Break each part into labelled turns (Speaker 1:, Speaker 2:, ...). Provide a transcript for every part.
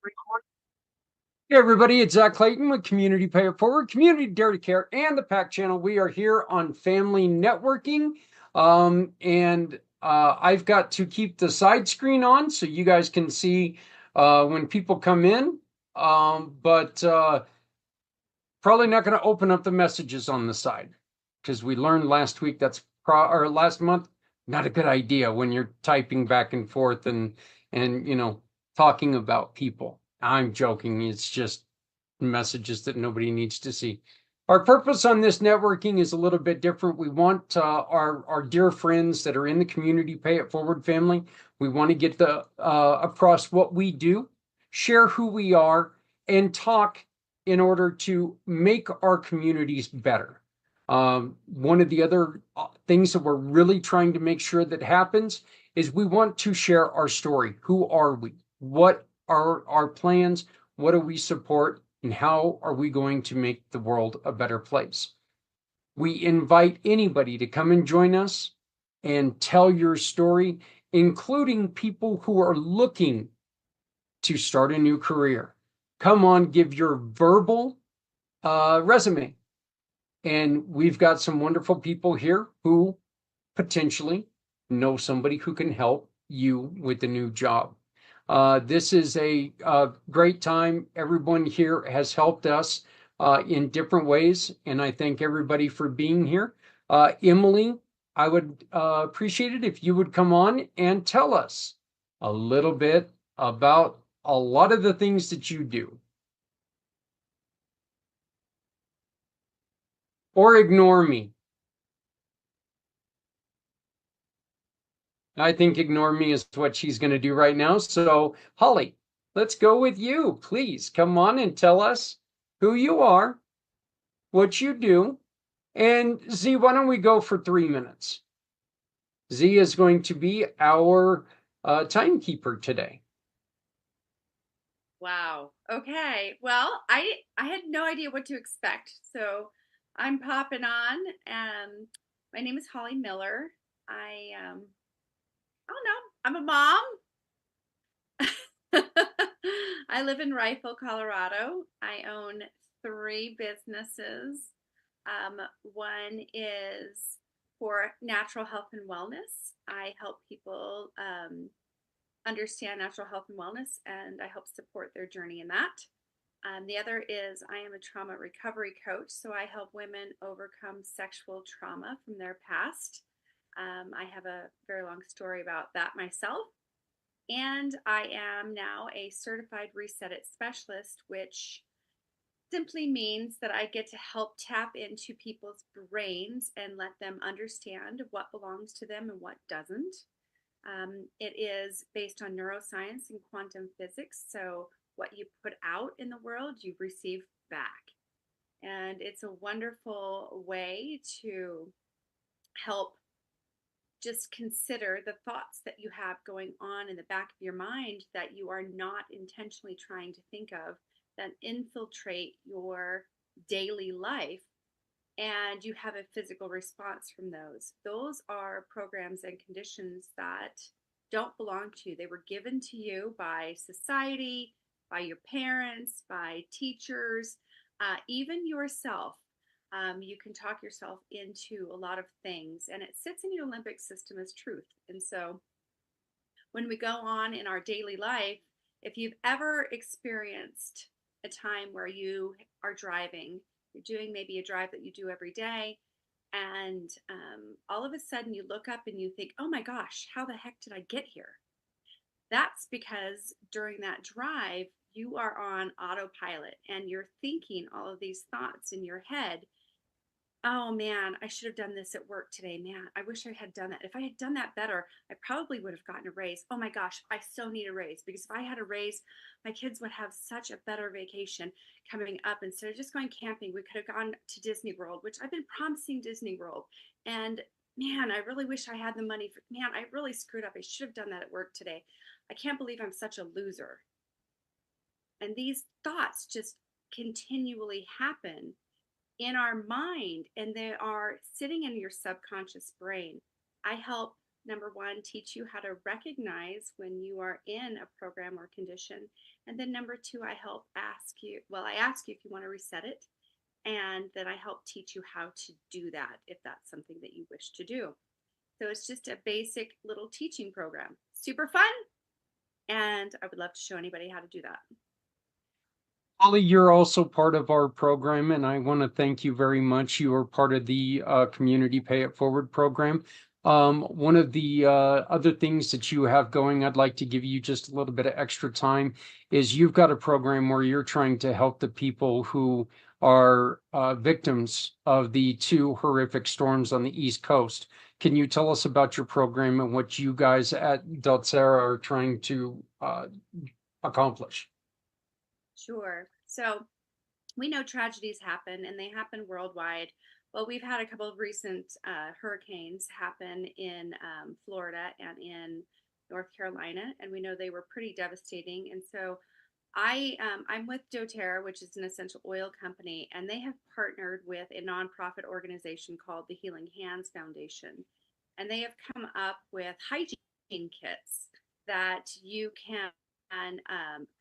Speaker 1: Hey everybody, it's Zach Clayton with Community Pay It Forward, Community Dare to Care, and the PAC channel. We are here on family networking. I've got to keep the side screen on so you guys can see when people come in. But probably not going to open up the messages on the side because we learned last week or last month, not a good idea when you're typing back and forth and talking about people. I'm joking. It's just messages that nobody needs to see. Our purpose on this networking is a little bit different. We want our dear friends that are in the Community Pay It Forward family. We want to get across what we do, share who we are, and talk in order to make our communities better. One of the other things that we're really trying to make sure that happens is we want to share our story. Who are we? What are our plans? What do we support? And how are we going to make the world a better place? We invite anybody to come and join us and tell your story, including people who are looking to start a new career. Come on, give your verbal resume. And we've got some wonderful people here who potentially know somebody who can help you with the new job. This is a great time. Everyone here has helped us in different ways, and I thank everybody for being here. Emily, I would appreciate it if you would come on and tell us a little bit about a lot of the things that you do. Or ignore me. I think ignore me is what she's going to do right now. So, Holly, let's go with you. Please come on and tell us who you are, what you do. And Z, why don't we go for 3 minutes? Z is going to be our timekeeper today.
Speaker 2: Wow. Okay. Well, I had no idea what to expect. So I'm popping on. My name is Holly Miller. I don't know. I'm a mom. I live in Rifle, Colorado. I own three businesses. One is for natural health and wellness. I help people understand natural health and wellness, and I help support their journey in that. The other is I am a trauma recovery coach, so I help women overcome sexual trauma from their past. I have a very long story about that myself. And I am now a certified Reset It specialist, which simply means that I get to help tap into people's brains and let them understand what belongs to them and what doesn't. It is based on neuroscience and quantum physics. So, what you put out in the world, you receive back. And it's a wonderful way to help just consider the thoughts that you have going on in the back of your mind that you are not intentionally trying to think of that infiltrate your daily life, and you have a physical response from those. Those are programs and conditions that don't belong to you. They were given to you by society, by your parents, by teachers, even yourself. You can talk yourself into a lot of things, and it sits in your limbic system as truth. And so when we go on in our daily life, if you've ever experienced a time where you are driving, you're doing maybe a drive that you do every day, and all of a sudden you look up and you think, oh my gosh, how the heck did I get here? That's because during that drive, you are on autopilot and you're thinking all of these thoughts in your head. Oh man, I should have done this at work today. Man, I wish I had done that. If I had done that better, I probably would have gotten a raise. Oh my gosh, I so need a raise because if I had a raise, my kids would have such a better vacation coming up. Instead of just going camping, we could have gone to Disney World, which I've been promising Disney World. And man, I really wish I had the money for, man, I really screwed up. I should have done that at work today. I can't believe I'm such a loser. And these thoughts just continually happen in our mind, and they are sitting in your subconscious brain. I help Number one, teach you how to recognize when you are in a program or condition. And then number two, I ask you if you want to reset it. And then I help teach you how to do that if that's something that you wish to do. So it's just a basic little teaching program. Super fun. And I would love to show anybody how to do that.
Speaker 1: Holly, you're also part of our program, and I want to thank you very much. You are part of the Community Pay It Forward program. One of the other things that you have going, I'd like to give you just a little bit of extra time, is you've got a program where you're trying to help the people who are victims of the two horrific storms on the East Coast. Can you tell us about your program and what you guys at Delcera are trying to accomplish?
Speaker 2: Sure. So we know tragedies happen and they happen worldwide. Well, we've had a couple of recent hurricanes happen in Florida and in North Carolina, and we know they were pretty devastating. And so I'm with doTERRA, which is an essential oil company, and they have partnered with a nonprofit organization called the Healing Hands Foundation, and they have come up with hygiene kits that you can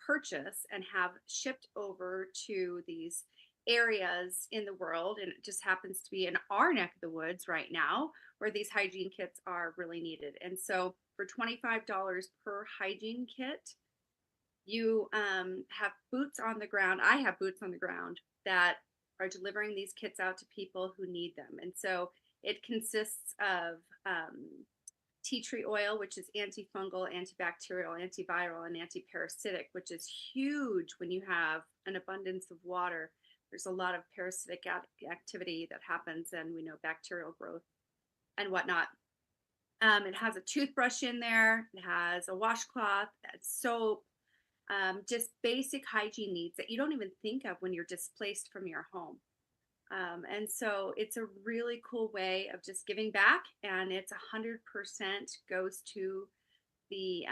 Speaker 2: purchase and have shipped over to these areas in the world. And it just happens to be in our neck of the woods right now where these hygiene kits are really needed. And so for $25 per hygiene kit, you have boots on the ground. I have boots on the ground that are delivering these kits out to people who need them. And so it consists of tea tree oil, which is antifungal, antibacterial, antiviral, and antiparasitic, which is huge when you have an abundance of water. There's a lot of parasitic activity that happens, and we know bacterial growth and whatnot. It has a toothbrush in there. It has a washcloth, soap, just basic hygiene needs that you don't even think of when you're displaced from your home. And so it's a really cool way of just giving back, and it's 100% goes to the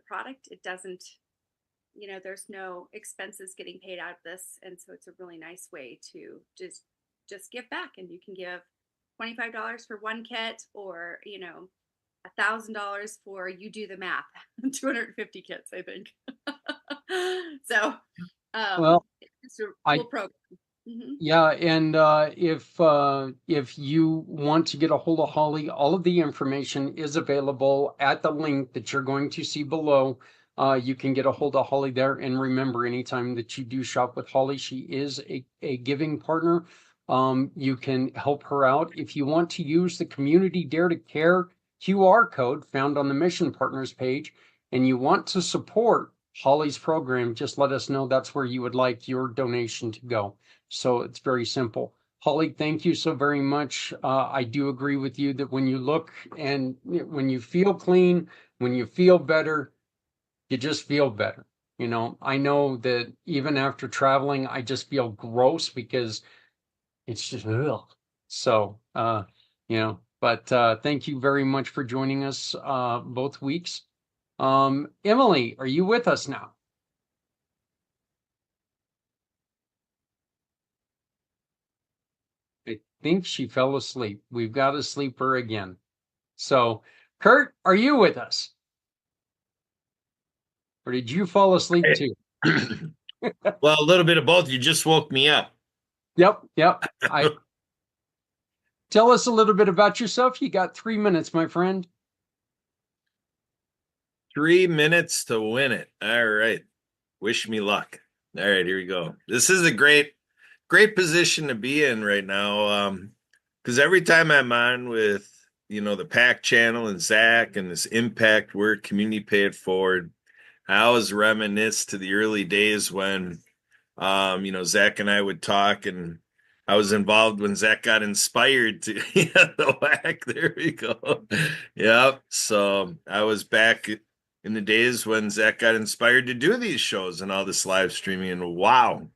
Speaker 2: product. It doesn't, there's no expenses getting paid out of this, and so it's a really nice way to just give back. And you can give $25 for one kit, or $1,000 for, you do the math, 250 kits, I think. So
Speaker 1: Well,
Speaker 2: it's a
Speaker 1: I
Speaker 2: cool program. Mm-hmm.
Speaker 1: Yeah, and if you want to get a hold of Holly, all of the information is available at the link that you're going to see below. You can get a hold of Holly there, and remember, anytime that you do shop with Holly, she is a giving partner. You can help her out. If you want to use the Community Dare to Care QR code found on the Mission Partners page, and you want to support Holly's program, just let us know that's where you would like your donation to go. So it's very simple. Holly, thank you so very much. I do agree with you that when you look and when you feel clean, when you feel better, you just feel better. I know that even after traveling, I just feel gross because it's just, ugh. So, but thank you very much for joining us both weeks. Emily, are you with us now? I think she fell asleep. We've got to sleep her again. So, Kurt, are you with us? Or did you fall asleep
Speaker 3: Hey.
Speaker 1: too?
Speaker 3: Well, a little bit of both. You just woke me up.
Speaker 1: Yep. Tell us a little bit about yourself. You got 3 minutes, my friend.
Speaker 3: 3 minutes to win it. All right. Wish me luck. All right, here we go. This is a great position to be in right now. Because every time I'm on with, the PAC channel and Zach and this impact work, community pay it forward, I always reminisce to the early days when Zach and I would talk, and I was involved when Zach got inspired to the whack. There we go. Yep. So I was back in the days when Zach got inspired to do these shows and all this live streaming. And wow,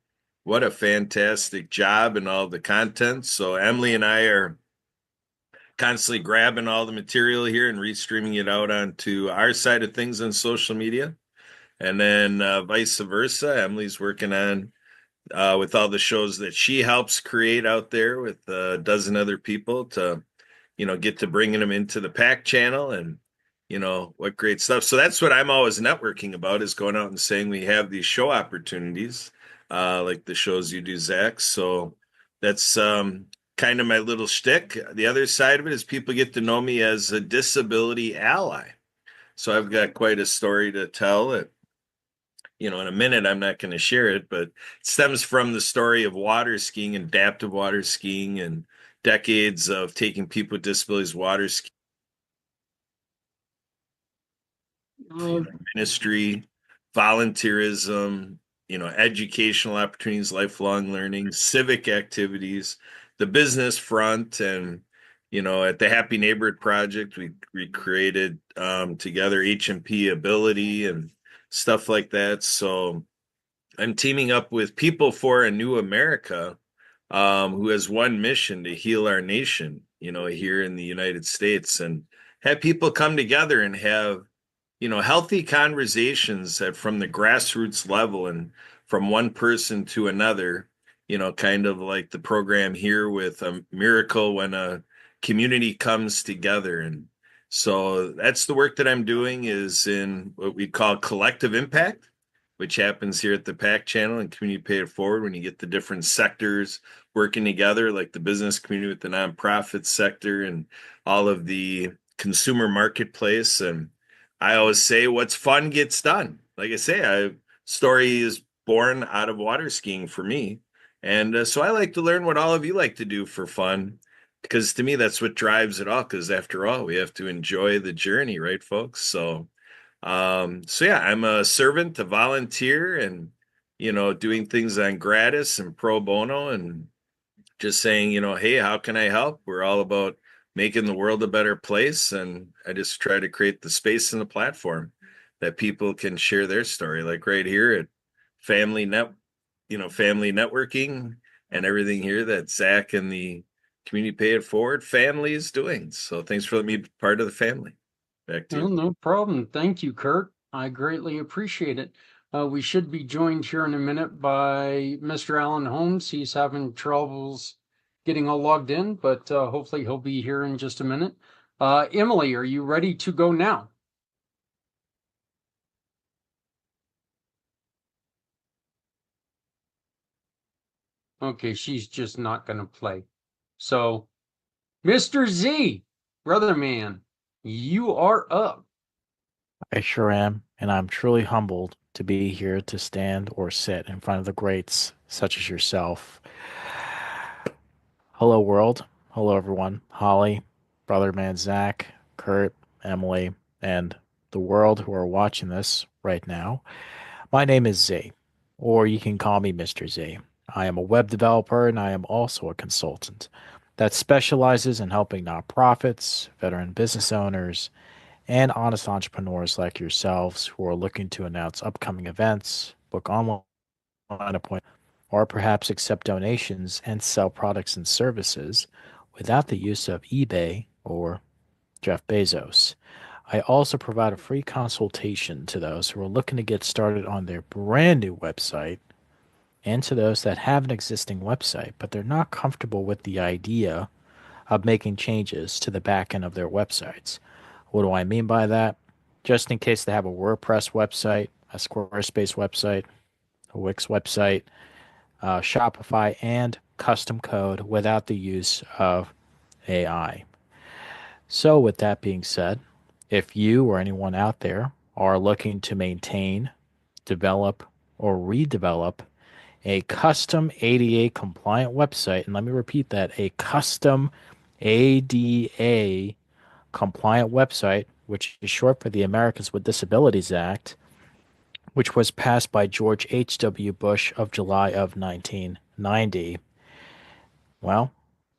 Speaker 3: what a fantastic job and all the content. So Emily and I are constantly grabbing all the material here and restreaming it out onto our side of things on social media. And then vice versa. Emily's working on with all the shows that she helps create out there with a dozen other people to get to bringing them into the pack channel and, what great stuff. So that's what I'm always networking about is going out and saying we have these show opportunities, like the shows you do, Zach. So that's kind of my little shtick. The other side of it is people get to know me as a disability ally. So I've got quite a story to tell that, in a minute, I'm not going to share it, but it stems from the story of water skiing, adaptive water skiing, and decades of taking people with disabilities water skiing, ministry, volunteerism, educational opportunities, lifelong learning, civic activities, the business front, and at the Happy Neighborhood Project, we created together H&P Ability and stuff like that. So I'm teaming up with People for a New America, who has one mission to heal our nation, here in the United States, and have people come together and have, healthy conversations that from the grassroots level and from one person to another, kind of like the program here with a miracle when a community comes together. And so that's the work that I'm doing is in what we call collective impact, which happens here at the PAC channel and Community Pay It Forward when you get the different sectors working together, like the business community with the nonprofit sector and all of the consumer marketplace. And I always say what's fun gets done. Like I say, story is born out of water skiing for me. And so I like to learn what all of you like to do for fun because to me, that's what drives it all. Because after all, we have to enjoy the journey, right, folks? So yeah, I'm a servant, a volunteer, and doing things on gratis and pro bono, and just saying, hey, how can I help? We're all about making the world a better place, and I just try to create the space and the platform that people can share their story, like right here at Family Net, Family Networking, and everything here that Zach and the Community Pay It Forward family is doing. So thanks for letting me be part of the family. Back to
Speaker 1: Well,
Speaker 3: you.
Speaker 1: no problem. Thank you, Kurt. I greatly appreciate it. We should be joined here in a minute by Mr. Alan Holmes. He's having troubles getting all logged in, but hopefully he'll be here in just a minute. Emily, are you ready to go now? Okay, she's just not going to play. So, Mr. Z, brother man, you are up.
Speaker 4: I sure am, and I'm truly humbled to be here to stand or sit in front of the greats such as yourself. Hello, world. Hello, everyone. Holly, brother man Zach, Kurt, Emily, and the world who are watching this right now. My name is Z, or you can call me Mr. Z. I am a web developer and I am also a consultant that specializes in helping nonprofits, veteran business owners, and honest entrepreneurs like yourselves who are looking to announce upcoming events, book online appointments, or perhaps accept donations and sell products and services without the use of eBay or Jeff Bezos. I also provide a free consultation to those who are looking to get started on their brand new website and to those that have an existing website, but they're not comfortable with the idea of making changes to the back end of their websites. What do I mean by that? Just in case they have a WordPress website, a Squarespace website, a Wix website, Shopify, and custom code without the use of AI. So, with that being said, if you or anyone out there are looking to maintain, develop, or redevelop a custom ADA compliant website, and let me repeat that, a custom ADA compliant website, which is short for the Americans with Disabilities Act, which was passed by George H.W. Bush of July of 1990. Well,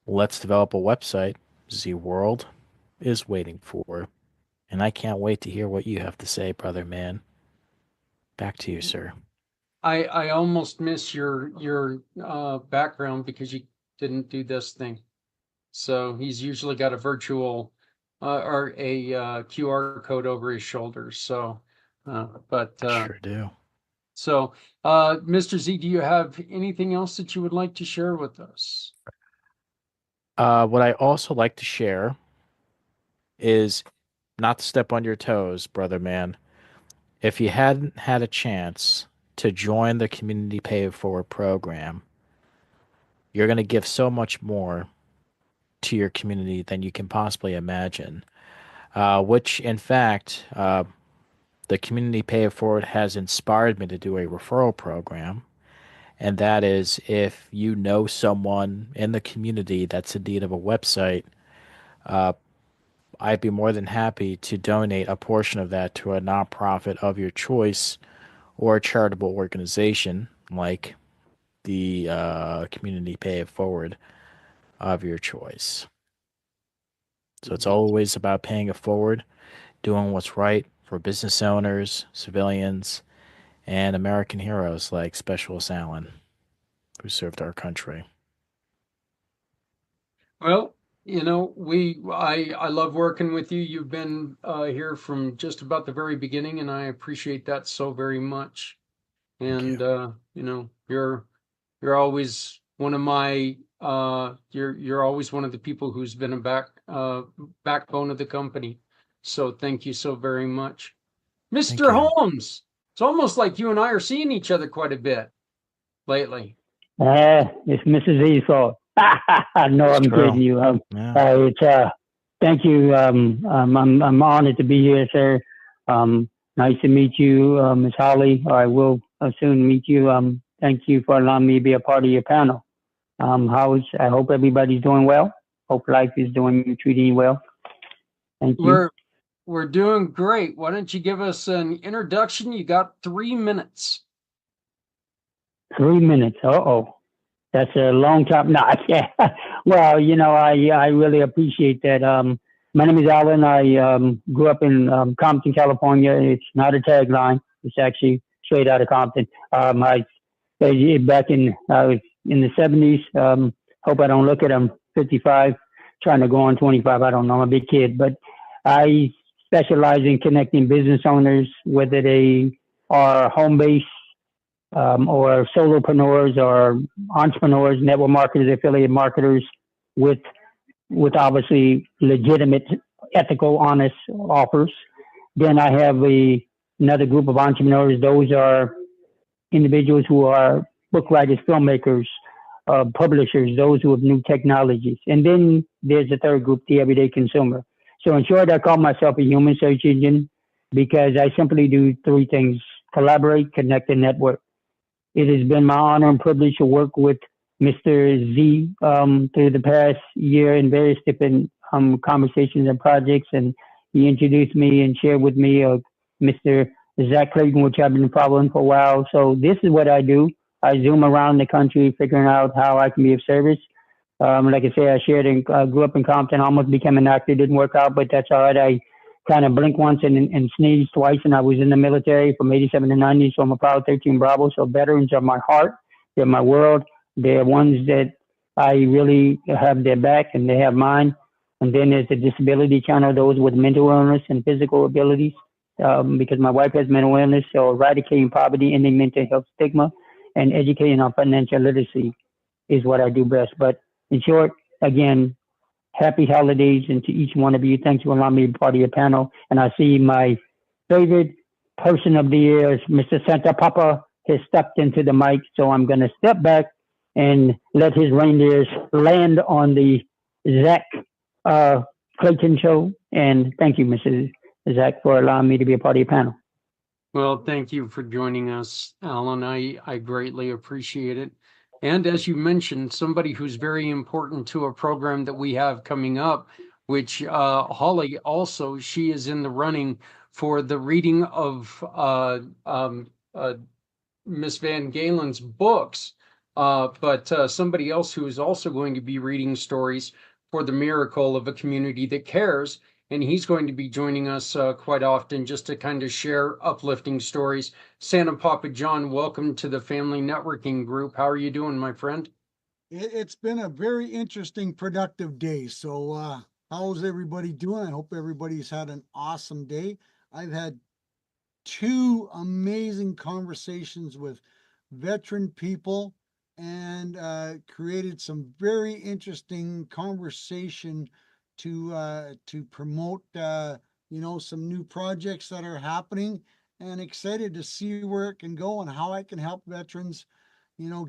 Speaker 4: let's develop a website Z World is waiting for. And I can't wait to hear what you have to say, brother man. Back to you, sir.
Speaker 1: I almost miss your background because you didn't do this thing. So he's usually got a virtual or a QR code over his shoulder. So, but
Speaker 4: Sure do.
Speaker 1: so Mr. Z, do you have anything else that you would like to share with us?
Speaker 4: What I also like to share is not to step on your toes, brother man. If you hadn't had a chance to join the Community Pay It Forward program, you're going to give so much more to your community than you can possibly imagine. Which, in fact, the Community Pay It Forward has inspired me to do a referral program. And that is if you know someone in the community that's in need of a website, uh, I'd be more than happy to donate a portion of that to a nonprofit of your choice or a charitable organization like the Community Pay It Forward of your choice. So it's always about paying it forward, doing what's right for business owners, civilians, and American heroes like Specialist Allen, who served our country.
Speaker 1: Well, I love working with you. You've been here from just about the very beginning, and I appreciate that so very much. And you're always one of my you're always one of the people who's been a backbone of the company. So thank you so very much.
Speaker 4: Thank
Speaker 1: Mr.
Speaker 4: you.
Speaker 1: Holmes, it's almost like you and I are seeing each other quite a bit lately.
Speaker 5: It's Mrs. E's fault. No,
Speaker 4: It's
Speaker 5: I'm
Speaker 4: true.
Speaker 5: kidding you.
Speaker 4: Yeah.
Speaker 5: Thank you. I'm honored to be here, sir. Nice to meet you, Ms. Holly. I will soon meet you. Thank you for allowing me to be a part of your panel. I hope everybody's doing well. Hope life is treating you well. Thank you.
Speaker 1: We're doing great. Why don't you give us an introduction? You got 3 minutes.
Speaker 5: 3 minutes. Uh-oh. That's a long time. No, yeah. Well, I really appreciate that. My name is Alan. I grew up in Compton, California. It's not a tagline. It's actually straight out of Compton. I was in the 70s. Hope I don't look at I'm 55, trying to go on 25. I don't know. I'm a big kid, but I specialize in connecting business owners, whether they are home-based or solopreneurs or entrepreneurs, network marketers, affiliate marketers with obviously legitimate, ethical, honest offers. Then I have another group of entrepreneurs. Those are individuals who are book writers, filmmakers, publishers, those who have new technologies. And then there's a third group, the everyday consumer. So in short, I call myself a human search engine because I simply do three things: collaborate, connect, and network. It has been my honor and privilege to work with Mr. Z through the past year in various different conversations and projects. And he introduced me and shared with me Mr. Zach Clayton, which I've been following for a while. So this is what I do. I zoom around the country figuring out how I can be of service. Like I say, I grew up in Compton, almost became an actor, didn't work out, but that's all right. I kind of blinked once and sneezed twice, and I was in the military from 87 to 90, so I'm a proud 13 Bravo. So veterans are my heart. They're my world. They're ones that I really have their back, and they have mine. And then there's the disability channel, those with mental illness and physical abilities, because my wife has mental illness. So eradicating poverty, ending mental health stigma, and educating on financial literacy is what I do best. But in short, again, happy holidays, and to each one of you, thanks for allowing me to be part of your panel. And I see my favorite person of the year is Mr. Santa Papa has stepped into the mic, so I'm going to step back and let his reindeers land on the Zach Clayton show. And thank you, Mrs. Zach, for allowing me to be a part of your panel.
Speaker 1: Well, thank you for joining us, Alan. I greatly appreciate it. And as you mentioned, somebody who's very important to a program that we have coming up, which Holly also, she is in the running for the reading of Miss Van Galen's books. But somebody else who is also going to be reading stories for the miracle of a community that cares. And he's going to be joining us quite often just to kind of share uplifting stories. Santa Papa John, welcome to the Family Networking Group. How are you doing, my friend?
Speaker 6: It's been a very interesting, productive day. So, how's everybody doing? I hope everybody's had an awesome day. I've had two amazing conversations with veteran people and created some very interesting conversation to promote some new projects that are happening, and excited to see where it can go and how I can help veterans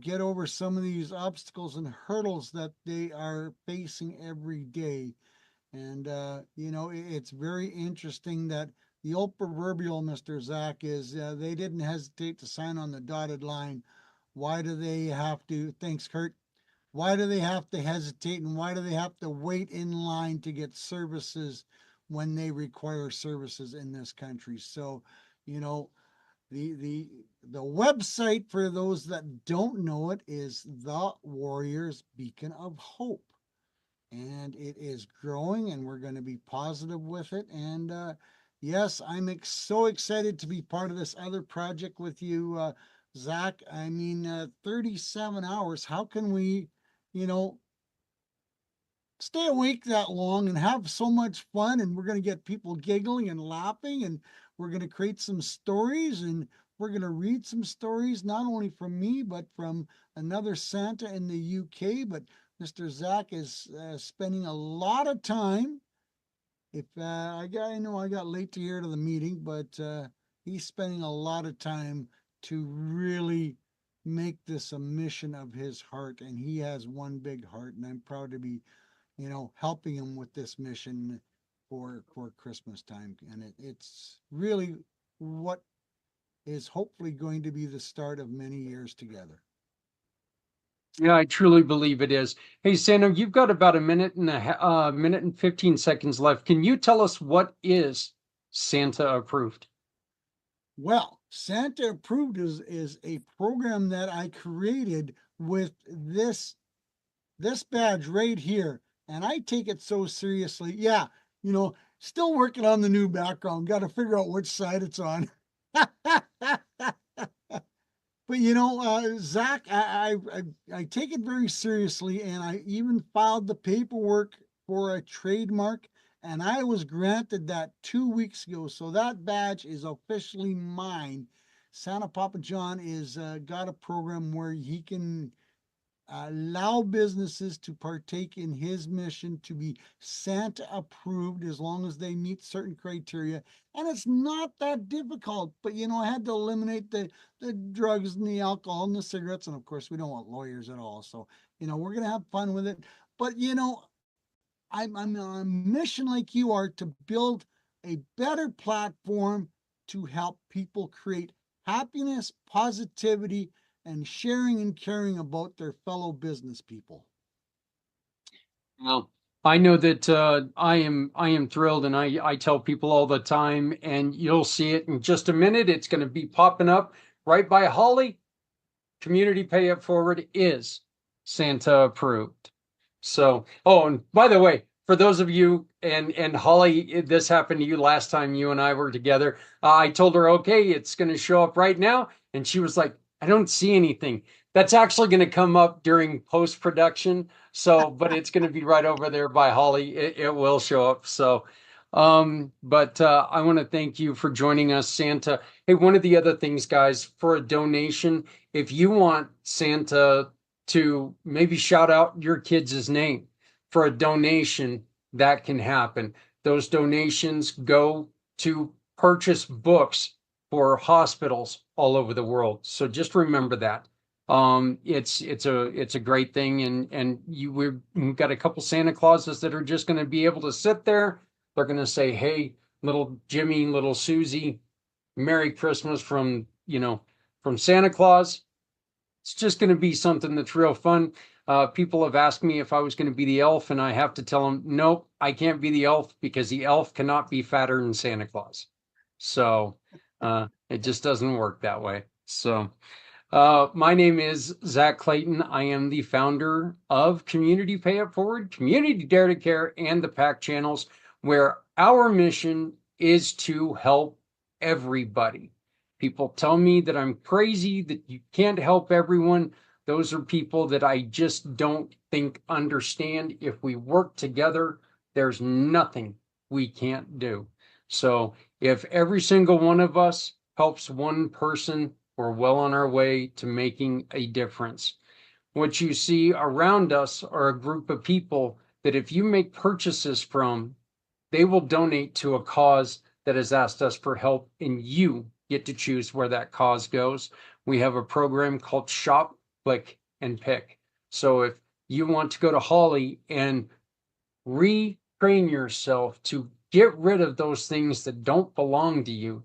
Speaker 6: get over some of these obstacles and hurdles that they are facing every day. And it's very interesting that the old proverbial, Mr. Zach, is they didn't hesitate to sign on the dotted line. Why do they have to? Thanks, Kurt. Why do they have to hesitate, and why do they have to wait in line to get services when they require services in this country? So, you know, the website, for those that don't know it, is the Warriors Beacon of Hope, and it is growing, and we're going to be positive with it. And yes, I'm so excited to be part of this other project with you, Zach. I mean, 37 hours. How can we, you know, stay awake that long and have so much fun? And we're going to get people giggling and laughing, and we're going to create some stories, and we're going to read some stories, not only from me, but from another Santa in the UK. But Mr. Zach is spending a lot of time. If I know I got late to here to the meeting, but he's spending a lot of time to really make this a mission of his heart, and he has one big heart, and I'm proud to be, helping him with this mission for Christmas time, and it's really what is hopefully going to be the start of many years together.
Speaker 1: Yeah, I truly believe it is. Hey, Santa, you've got about a minute and minute and 15 seconds left. Can you tell us what is Santa approved?
Speaker 6: Well, Santa Approved is a program that I created with this badge right here, and I take it so seriously. Yeah, still working on the new background. Got to figure out which side it's on. But Zach, I take it very seriously, and I even filed the paperwork for a trademark, and I was granted that 2 weeks ago. So that badge is officially mine. Santa Papa John is got a program where he can allow businesses to partake in his mission to be Santa approved as long as they meet certain criteria. And it's not that difficult, but I had to eliminate the drugs and the alcohol and the cigarettes. And of course, we don't want lawyers at all. So, we're going to have fun with it. But, I'm on a mission like you are to build a better platform to help people create happiness, positivity, and sharing and caring about their fellow business people.
Speaker 1: Well, I know that I am thrilled, and I tell people all the time, and you'll see it in just a minute. It's going to be popping up right by Holly. Community Pay It Forward is Santa approved. So, oh, and by the way, for those of you, and Holly, this happened to you last time you and I were together. I told her, okay, it's going to show up right now, and she was like, I don't see anything. That's actually going to come up during post production. So, but it's going to be right over there by Holly. It will show up. So, but I want to thank you for joining us, Santa. Hey, one of the other things, guys, for a donation, if you want Santa to maybe shout out your kids' name for a donation, that can happen. Those donations go to purchase books for hospitals all over the world. So just remember that. It's a great thing, and we've got a couple Santa Clauses that are just going to be able to sit there. They're going to say, "Hey, little Jimmy, little Susie, Merry Christmas from Santa Claus." It's just going to be something that's real fun. People have asked me if I was going to be the elf, and I have to tell them, nope, I can't be the elf because the elf cannot be fatter than Santa Claus. So it just doesn't work that way. So my name is Zach Clayton. I am the founder of Community Pay It Forward, Community Dare to Care, and the PAC channels, where our mission is to help everybody. People tell me that I'm crazy, that you can't help everyone. Those are people that I just don't think understand. If we work together, there's nothing we can't do. So if every single one of us helps one person, we're well on our way to making a difference. What you see around us are a group of people that that if you make purchases from, they will donate to a cause that has asked us for help, and you get to choose where that cause goes. We have a program called Shop, Click, and Pick. So if you want to go to Holly and retrain yourself to get rid of those things that don't belong to you,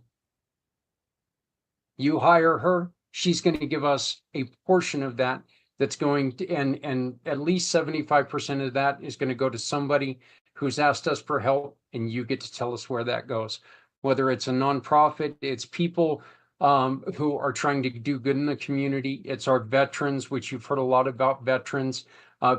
Speaker 1: you hire her, she's going to give us a portion of that that's going to, and at least 75% of that is going to go to somebody who's asked us for help, and you get to tell us where that goes. Whether it's a nonprofit, it's people who are trying to do good in the community. It's our veterans, which you've heard a lot about veterans,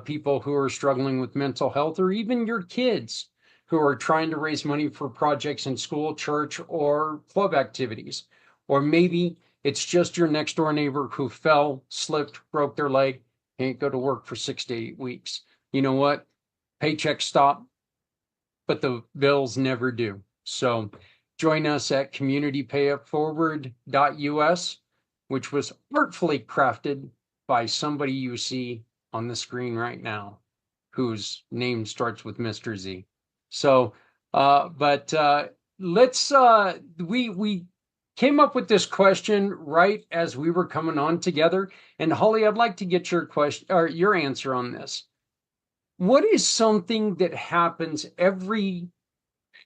Speaker 1: people who are struggling with mental health, or even your kids who are trying to raise money for projects in school, church, or club activities. Or maybe it's just your next door neighbor who fell, slipped, broke their leg, can't go to work for 6 to 8 weeks. You know what? Paychecks stop, but the bills never do. So join us at communitypayupforward.us, which was artfully crafted by somebody you see on the screen right now, whose name starts with Mr. Z. So, let's, we came up with this question right as we were coming on together. And Holly, I'd like to get your question or your answer on this. What is something that happens every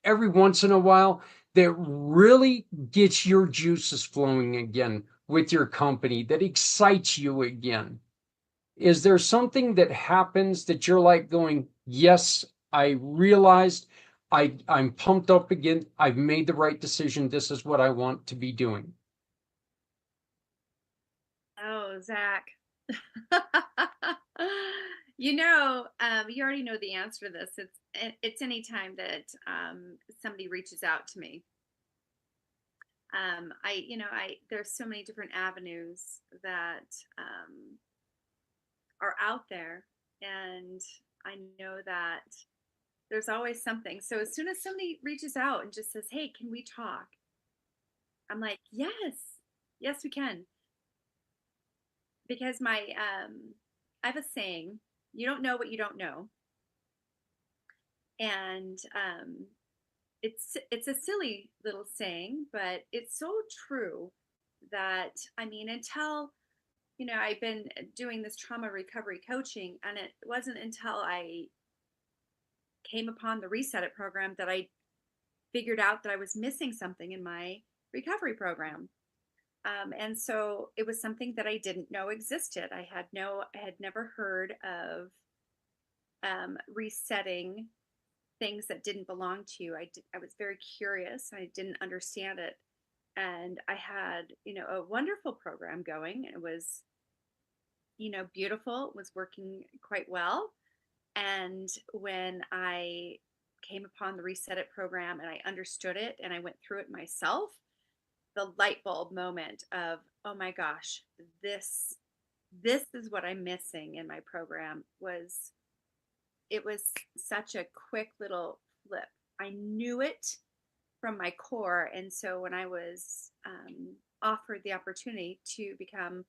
Speaker 1: once in a while that really gets your juices flowing again with your company, that excites you again? Is there something that happens that you're like going, yes, I realized I'm pumped up again. I've made the right decision. This is what I want to be doing.
Speaker 2: Oh, Zach. You already know the answer to this. It's any time that somebody reaches out to me. There's so many different avenues that are out there, and I know that there's always something. So as soon as somebody reaches out and just says, "Hey, can we talk?" I'm like, yes, we can. Because I have a saying, you don't know what you don't know. And it's a silly little saying, but it's so true that, until, I've been doing this trauma recovery coaching, and it wasn't until I came upon the Reset It program that I figured out that I was missing something in my recovery program. And so it was something that I didn't know existed. I had never heard of resetting things that didn't belong to you. I was very curious. I didn't understand it. And I had, a wonderful program going. It was, beautiful. It was working quite well. And when I came upon the Reset It program and I understood it and I went through it myself, the light bulb moment of, oh my gosh, this is what I'm missing in my program. It was such a quick little flip. I knew it from my core. And so when I was offered the opportunity to become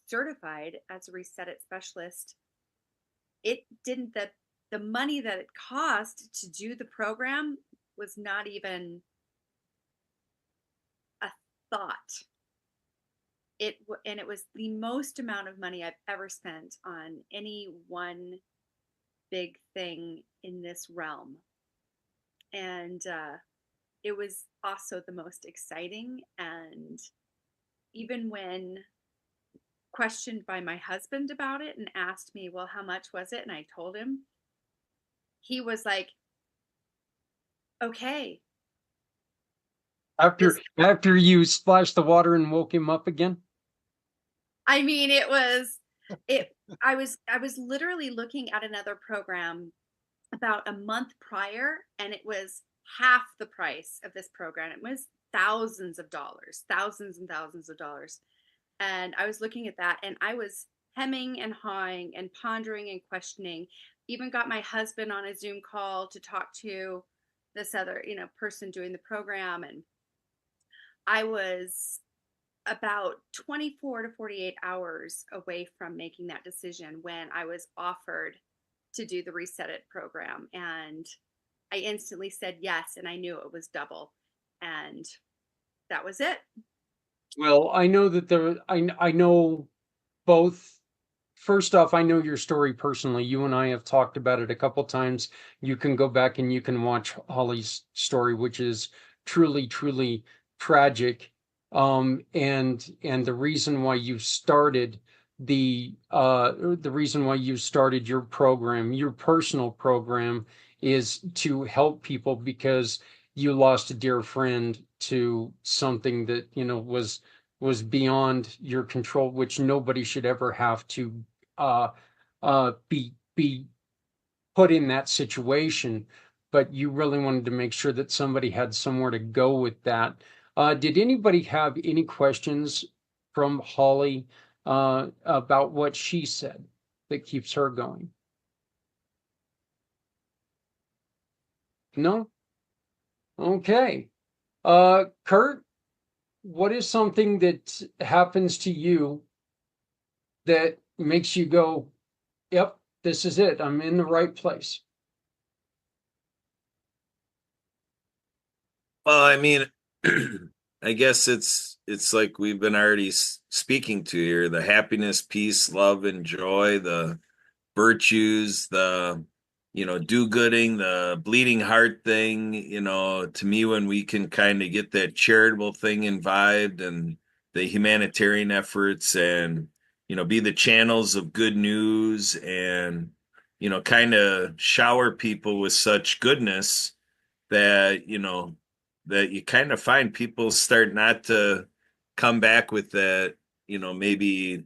Speaker 2: certified as a Reset It specialist, it didn't, the money that it cost to do the program was not even a thought. It was the most amount of money I've ever spent on any one big thing in this realm. And it was also the most exciting. And even when questioned by my husband about it and asked me, well, how much was it? And I told him, he was like, okay.
Speaker 1: After you splashed the water and woke him up again?
Speaker 2: I was literally looking at another program about a month prior, and it was half the price of this program. It was thousands and thousands of dollars. And I was looking at that, and I was hemming and hawing and pondering and questioning. Even got my husband on a Zoom call to talk to this other, person doing the program. And I was about 24 to 48 hours away from making that decision when I was offered to do the Reset It program. And I instantly said yes, and I knew it was double. And that was it.
Speaker 1: Well, I know that I know both. First off, I know your story personally. You and I have talked about it a couple times. You can go back and you can watch Holly's story, which is truly, truly tragic. And the reason why you started the reason why you started your program, your personal program, is to help people because you lost a dear friend to something that, was beyond your control, which nobody should ever have to uh, be put in that situation. But you really wanted to make sure that somebody had somewhere to go with that. Did anybody have any questions from Holly about what she said that keeps her going? No? Okay. Kurt, what is something that happens to you that makes you go, yep, this is it. I'm in the right place.
Speaker 3: Well, I mean, I guess it's like we've been already speaking to here, the happiness, peace, love, and joy, the virtues, the do-gooding, the bleeding heart thing, to me, when we can kind of get that charitable thing imbibed and the humanitarian efforts and be the channels of good news and kind of shower people with such goodness that that you kind of find people start not to come back with that, maybe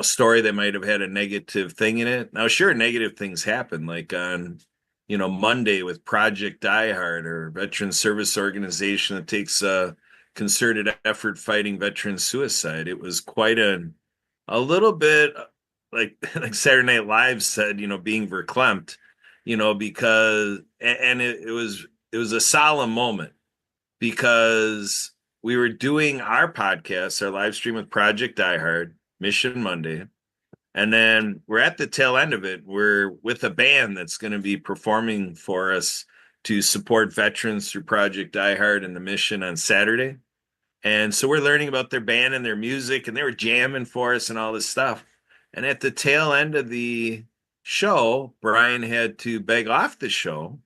Speaker 3: story that might have had a negative thing in it. Now, sure, negative things happen, like on, Monday with Project Die Hard, or veteran service organization that takes a concerted effort fighting veteran suicide. It was quite a little bit like like Saturday Night Live said, being verklempt, because and it was a solemn moment because we were doing our podcast, our live stream with Project Die Hard, Mission Monday. And then we're at the tail end of it. We're with a band that's going to be performing for us to support veterans through Project Die Hard and the mission on Saturday. And so we're learning about their band and their music, and they were jamming for us and all this stuff. And at the tail end of the show, Brian had to beg off the show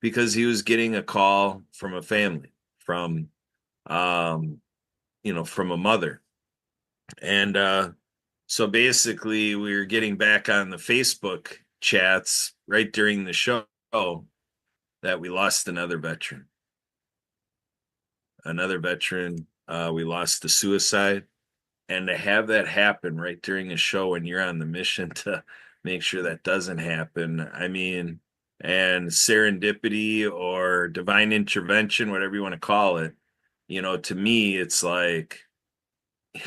Speaker 3: because he was getting a call from a family, from from a mother. And so basically we were getting back on the Facebook chats right during the show that we lost another veteran. We lost to suicide. And to have that happen right during a show when you're on the mission to make sure that doesn't happen, I mean, and serendipity or divine intervention, whatever you want to call it, to me, it's like,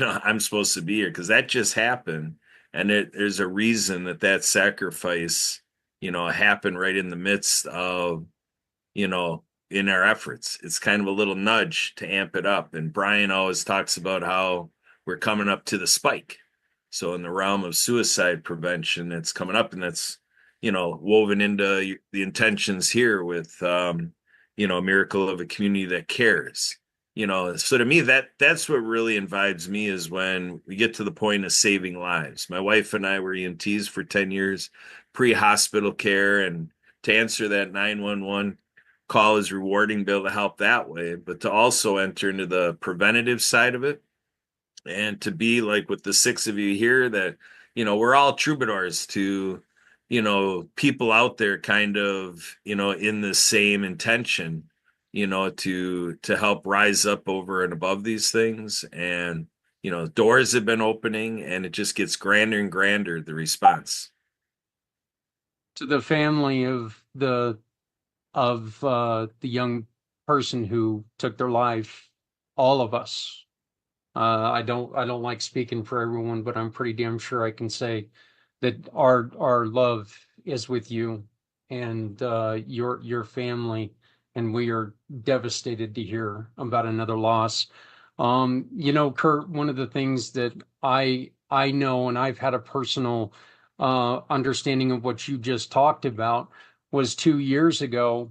Speaker 3: I'm supposed to be here because that just happened. And there's a reason that sacrifice, happened right in the midst of, you know, in our efforts. It's kind of a little nudge to amp it up. And Brian always talks about how we're coming up to the spike. So in the realm of suicide prevention, it's coming up, and that's, woven into the intentions here with, a miracle of a community that cares. So to me, that's what really invites me, is when we get to the point of saving lives. My wife and I were EMTs for 10 years, pre-hospital care, and to answer that 911 call is rewarding, be able to help that way, but to also enter into the preventative side of it, and to be like with the six of you here, that we're all troubadours to people out there kind of in the same intention, to help rise up over and above these things. And doors have been opening, and it just gets grander and grander, the response.
Speaker 1: To the family of the young person who took their life, all of us. I don't like speaking for everyone, but I'm pretty damn sure I can say that our love is with you and your family, and we are devastated to hear about another loss. Kurt, one of the things that I know, and I've had a personal understanding of what you just talked about was 2 years ago,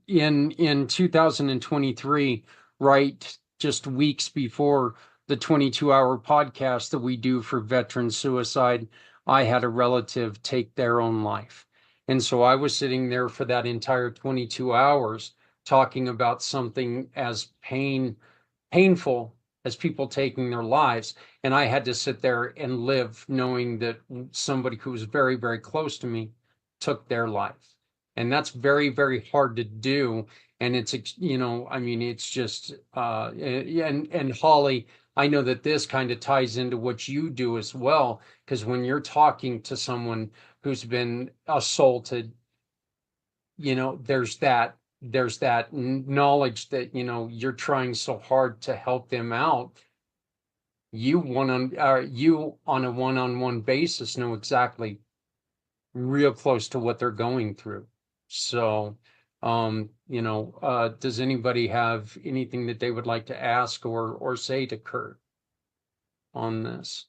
Speaker 1: in 2023, right, just weeks before the 22-hour podcast that we do for veteran suicide. I had a relative take their own life. And so I was sitting there for that entire 22 hours talking about something as painful as people taking their lives. And I had to sit there and live knowing that somebody who was very, very close to me took their life. And that's very, very hard to do. And it's, I mean, it's just, and Holly, I know that this kind of ties into what you do as well, because when you're talking to someone who's been assaulted, there's that knowledge that you're trying so hard to help them out. You on a one-on-one basis know exactly real close to what they're going through. So does anybody have anything that they would like to ask or say to Kurt on this?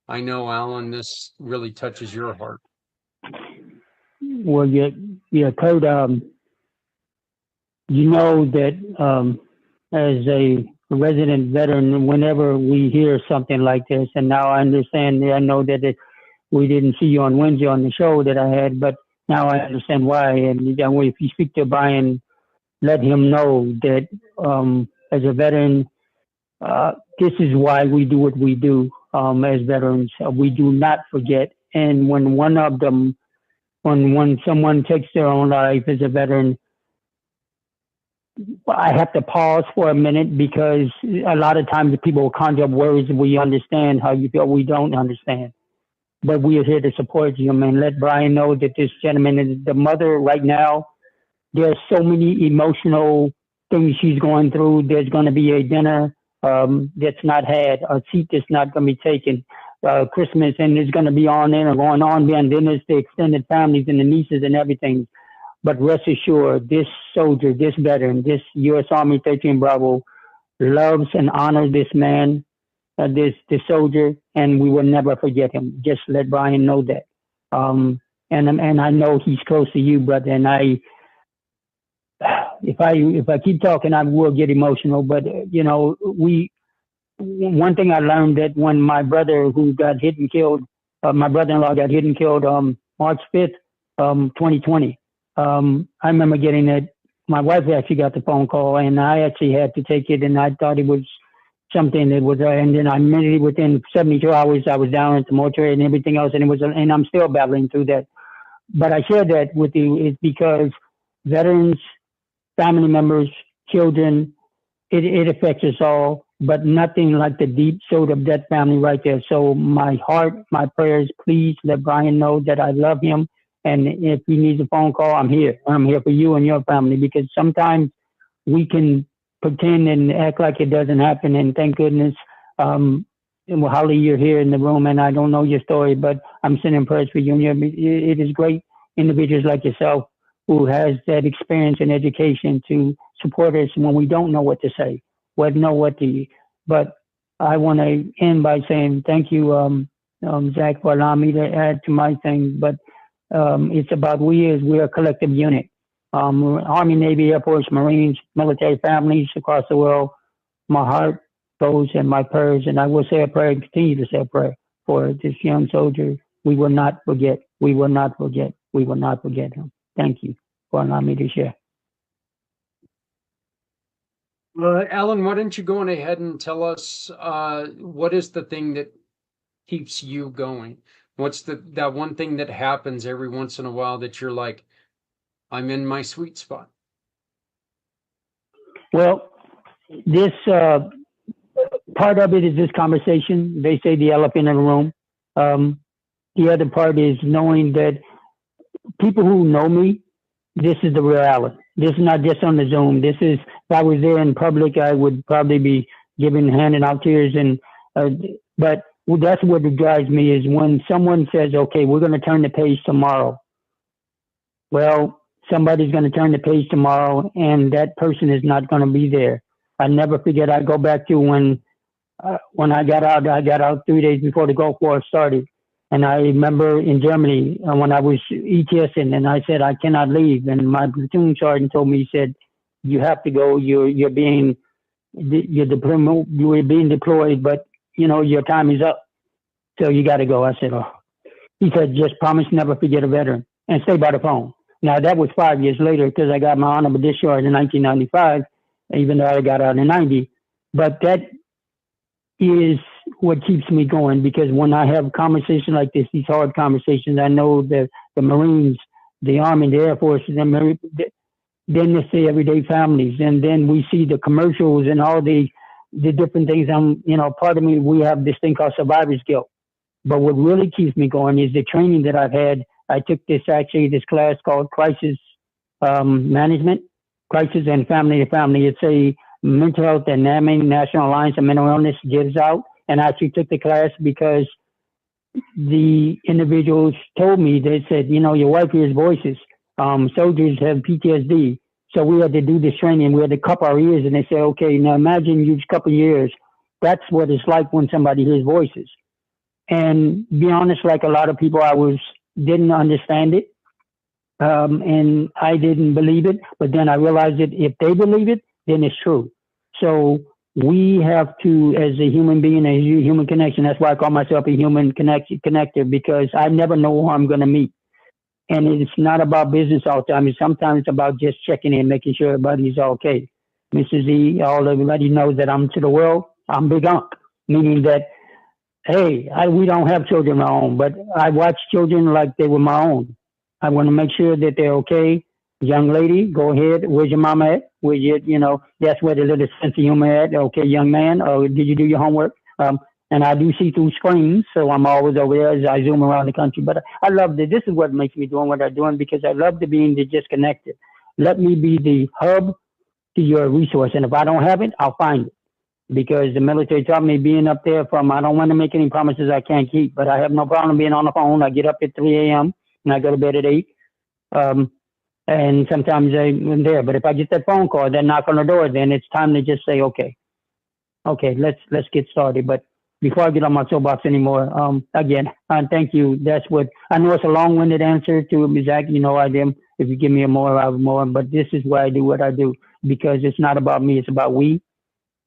Speaker 1: I know, Alan, this really touches your heart.
Speaker 5: Well, yeah, Kurt, you know that as a resident veteran, whenever we hear something like this, and now I understand, I know that we didn't see you on Wednesday on the show that I had, but now I understand why. And if you speak to Brian, let him know that as a veteran, this is why we do what we do as veterans. We do not forget. And when when someone takes their own life as a veteran, I have to pause for a minute, because a lot of times people will conjure up words and we understand how you feel. We don't understand. But we are here to support you, and let Brian know that this gentleman is the mother right now. There's so many emotional things she's going through. There's going to be a dinner that's not had, a seat that's not going to be taken, Christmas, and it's going to be on and going on. And then there's the extended families and the nieces and everything. But rest assured, this soldier, this veteran, this U.S. Army 13 Bravo loves and honors this man, this soldier, and we will never forget him. Just let Brian know that. And I know he's close to you, brother. And if I keep talking, I will get emotional. But one thing I learned, that when my brother who got hit and killed, my brother-in-law got hit and killed March 5th, 2020. I remember getting it. My wife actually got the phone call, and I actually had to take it, and I thought it was something that was, and then I immediately within 72 hours, I was down at the mortuary and everything else, and I'm still battling through that. But I share that with you is because veterans, family members, children, it affects us all, but nothing like the deep soul of that family right there. So my heart, my prayers, please let Brian know that I love him. And if he needs a phone call, I'm here. I'm here for you and your family, because sometimes we can pretend and act like it doesn't happen. And thank goodness, Holly, you're here in the room, and I don't know your story, but I'm sending prayers for you. And it is great individuals like yourself who has that experience and education to support us when we don't know what to say, but I want to end by saying thank you, Zach, for allowing me to add to my thing. But it's about we're a collective unit. Army, Navy, Air Force, Marines, military families across the world. My heart goes and my prayers, and I will say a prayer and continue to say a prayer for this young soldier. We will not forget. We will not forget. We will not forget him. Thank you for allowing me to share.
Speaker 1: Alan, why don't you go on ahead and tell us what is the thing that keeps you going? What's that one thing that happens every once in a while that you're like, I'm in my sweet spot?
Speaker 5: Well, this part of it is this conversation. They say the elephant in the room. The other part is knowing that people who know me, this is the real Alan. This is not just on the Zoom. This is, if I was there in public, I would probably be handing out tears. But that's what drives me is when someone says, okay, we're going to turn the page tomorrow. Well, somebody's going to turn the page tomorrow, and that person is not going to be there. I never forget. I go back to when I got out 3 days before the Gulf War started, And I remember in Germany when I was ETSing, and I said I cannot leave. And my platoon sergeant told me, he said, "You have to go. You're being you were being deployed, but you know your time is up, so you got to go." I said, "Oh." He said, "Just promise never forget a veteran and stay by the phone." Now that was 5 years later because I got my honorable discharge in 1995, even though I got out in '90. But that is what keeps me going because when I have conversations like this, these hard conversations, I know that the Marines, the Army, the Air Force, then it's the everyday families, and then we see the commercials and all the different things. Part of me, we have this thing called survivor's guilt. But what really keeps me going is the training that I've had. I took this class called Crisis Management, Crisis and Family to Family. It's a mental health and National Alliance of Mental Illness gives out. And I actually took the class because the individuals told me, they said, your wife hears voices. Soldiers have PTSD. So we had to do this training. We had to cup our ears, and they said, okay, now imagine you cup your ears. That's what it's like when somebody hears voices. And be honest, like a lot of people, didn't understand it, and I didn't believe it. But then I realized that if they believe it, then it's true. So we have to, as a human being, a human connection. That's why I call myself a human connector because I never know who I'm going to meet. And it's not about business all the time. Sometimes it's about just checking in, making sure everybody's okay. Mrs. E, everybody knows that I'm to the world. I'm big unk, meaning that hey, we don't have children of our own, but I watch children like they were my own. I want to make sure that they're okay. Young lady, go ahead. Where's your mama at? Where's that's where the little sense of humor at. Okay, young man, or did you do your homework? And I do see through screens, so I'm always over there as I zoom around the country. But I love that. This is what makes me doing what I'm doing because I love the being disconnected. Let me be the hub to your resource, and if I don't have it, I'll find it because the military taught me being up there I don't want to make any promises I can't keep, but I have no problem being on the phone. I get up at 3 a.m. and I go to bed at 8. And sometimes I'm there. But if I get that phone call, that knock on the door, then it's time to just say, okay, let's get started. But before I get on my soapbox anymore, again, thank you. That's what I know. It's a long-winded answer to Zach. I did. If you give me more, I would more. But this is why I do what I do because it's not about me. It's about we.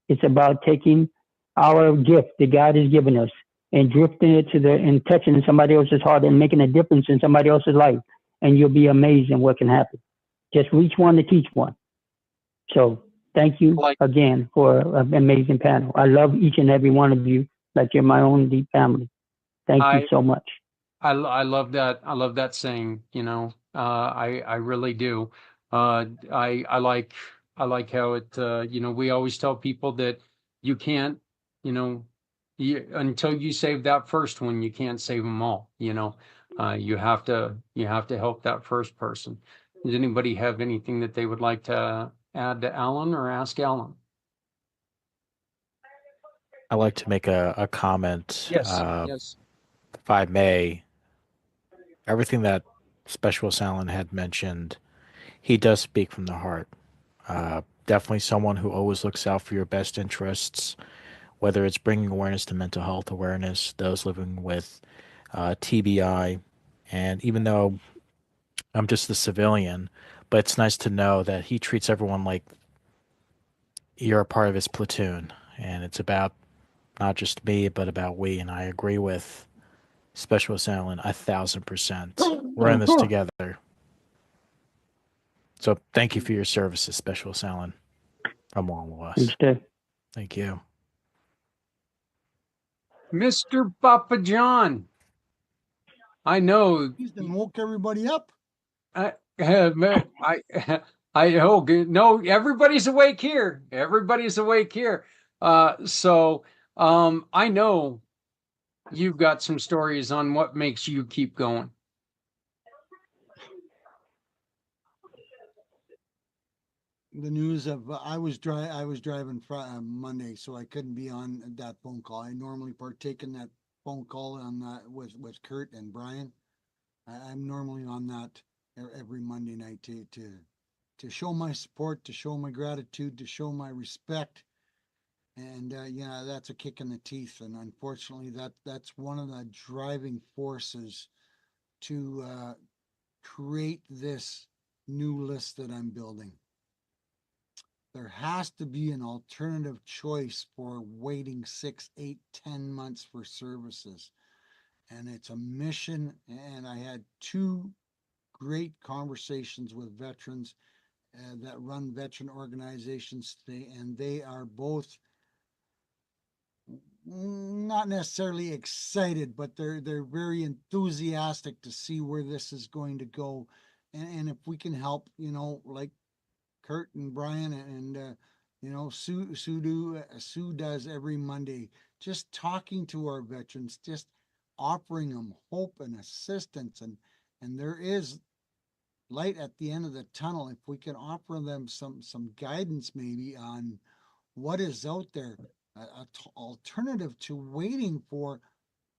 Speaker 5: It's about taking our gift that God has given us and drifting it and touching somebody else's heart and making a difference in somebody else's life. And you'll be amazed at what can happen. Just reach one to teach one. So thank you again for an amazing panel. I love each and every one of you like you're my own deep family. Thank you so much.
Speaker 1: I love that. I love that saying, I really do. I like how it, we always tell people that you can't, until you save that first one, you can't save them all, you have to help that first person. Does anybody have anything that they would like to add to Alan or ask Alan?
Speaker 4: I'd like to make a comment.
Speaker 1: Yes. Yes.
Speaker 4: If I may, everything that Specialist Alan had mentioned, he does speak from the heart. Definitely someone who always looks out for your best interests, whether it's bringing awareness to mental health awareness, those living with TBI. And even though I'm just a civilian, but it's nice to know that he treats everyone like you're a part of his platoon. And it's about not just me, but about we. And I agree with Specialist Alan 1,000%. We're in this together. So thank you for your services, Specialist Alan, from all of us. Thank you.
Speaker 1: Mr. Papa John. I know.
Speaker 6: He's done woke everybody up.
Speaker 1: I no, everybody's awake here. Everybody's awake here. So I know you've got some stories on what makes you keep going.
Speaker 6: The news of I was driving Monday, so I couldn't be on that phone call. I normally partake in that phone call on with Kurt and Brian. I'm normally on that every Monday night to show my support, to show my gratitude, to show my respect, And yeah, that's a kick in the teeth. And unfortunately, that's one of the driving forces to create this new list that I'm building. There has to be an alternative choice for waiting 6, 8, 10 months for services. And it's a mission. And I had two great conversations with veterans that run veteran organizations today, and they are both not necessarily excited, but they're very enthusiastic to see where this is going to go, and if we can help, like Kurt and Brian and Sue does every Monday, just talking to our veterans, just offering them hope and assistance, and there is light at the end of the tunnel if we can offer them some guidance maybe on what is out there, alternative to waiting for